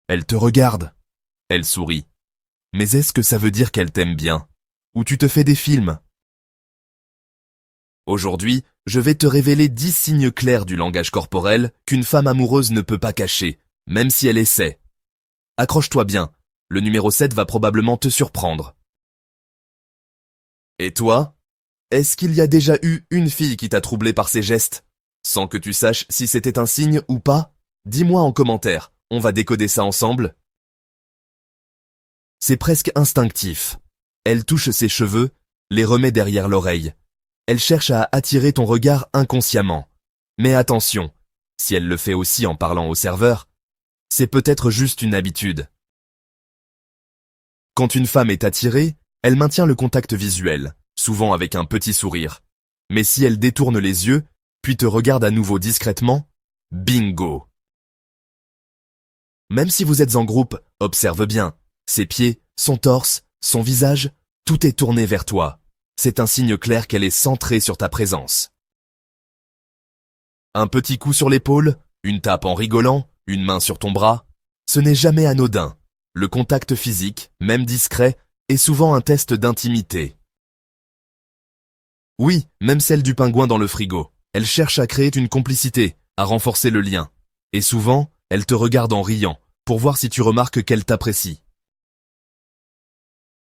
Elle te regarde. Elle sourit. Mais est-ce que ça veut dire qu'elle t'aime bien? Ou tu te fais des films? Aujourd'hui, je vais te révéler 10 signes clairs du langage corporel qu'une femme amoureuse ne peut pas cacher, même si elle essaie. Accroche-toi bien, le numéro 7 va probablement te surprendre. Et toi? Est-ce qu'il y a déjà eu une fille qui t'a troublé par ses gestes? Sans que tu saches si c'était un signe ou pas? Dis-moi en commentaire, on va décoder ça ensemble. C'est presque instinctif. Elle touche ses cheveux, les remet derrière l'oreille. Elle cherche à attirer ton regard inconsciemment. Mais attention, si elle le fait aussi en parlant au serveur, c'est peut-être juste une habitude. Quand une femme est attirée, elle maintient le contact visuel, souvent avec un petit sourire. Mais si elle détourne les yeux, puis te regarde à nouveau discrètement, bingo! Même si vous êtes en groupe, observe bien. Ses pieds, son torse, son visage, tout est tourné vers toi. C'est un signe clair qu'elle est centrée sur ta présence. Un petit coup sur l'épaule, une tape en rigolant, une main sur ton bras, ce n'est jamais anodin. Le contact physique, même discret, est souvent un test d'intimité. Oui, même celle du pingouin dans le frigo. Elle cherche à créer une complicité, à renforcer le lien. Et souvent, elle te regarde en riant, pour voir si tu remarques qu'elle t'apprécie.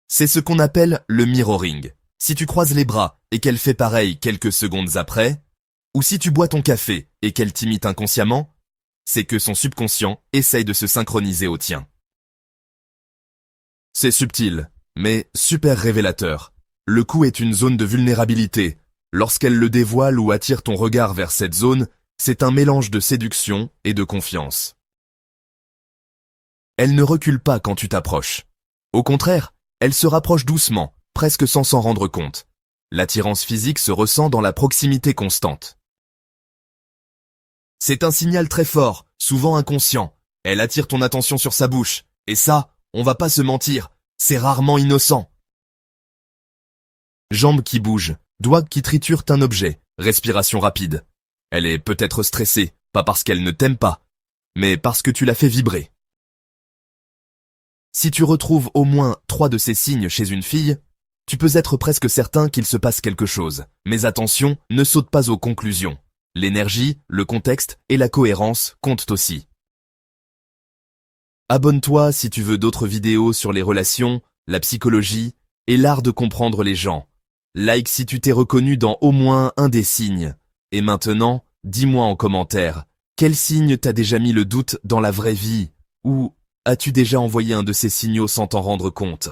C'est ce qu'on appelle le mirroring. Si tu croises les bras et qu'elle fait pareil quelques secondes après, ou si tu bois ton café et qu'elle t'imite inconsciemment, c'est que son subconscient essaye de se synchroniser au tien. C'est subtil, mais super révélateur. Le cou est une zone de vulnérabilité. Lorsqu'elle le dévoile ou attire ton regard vers cette zone, c'est un mélange de séduction et de confiance. Elle ne recule pas quand tu t'approches. Au contraire, elle se rapproche doucement, presque sans s'en rendre compte. L'attirance physique se ressent dans la proximité constante. C'est un signal très fort, souvent inconscient. Elle attire ton attention sur sa bouche. Et ça, on va pas se mentir, c'est rarement innocent. Jambes qui bougent, doigts qui triturent un objet, respiration rapide. Elle est peut-être stressée, pas parce qu'elle ne t'aime pas, mais parce que tu la fais vibrer. Si tu retrouves au moins 3 de ces signes chez une fille, tu peux être presque certain qu'il se passe quelque chose. Mais attention, ne saute pas aux conclusions. L'énergie, le contexte et la cohérence comptent aussi. Abonne-toi si tu veux d'autres vidéos sur les relations, la psychologie et l'art de comprendre les gens. Like si tu t'es reconnu dans au moins un des signes. Et maintenant, dis-moi en commentaire, quel signe t'a déjà mis le doute dans la vraie vie? Ou as-tu déjà envoyé un de ces signaux sans t'en rendre compte?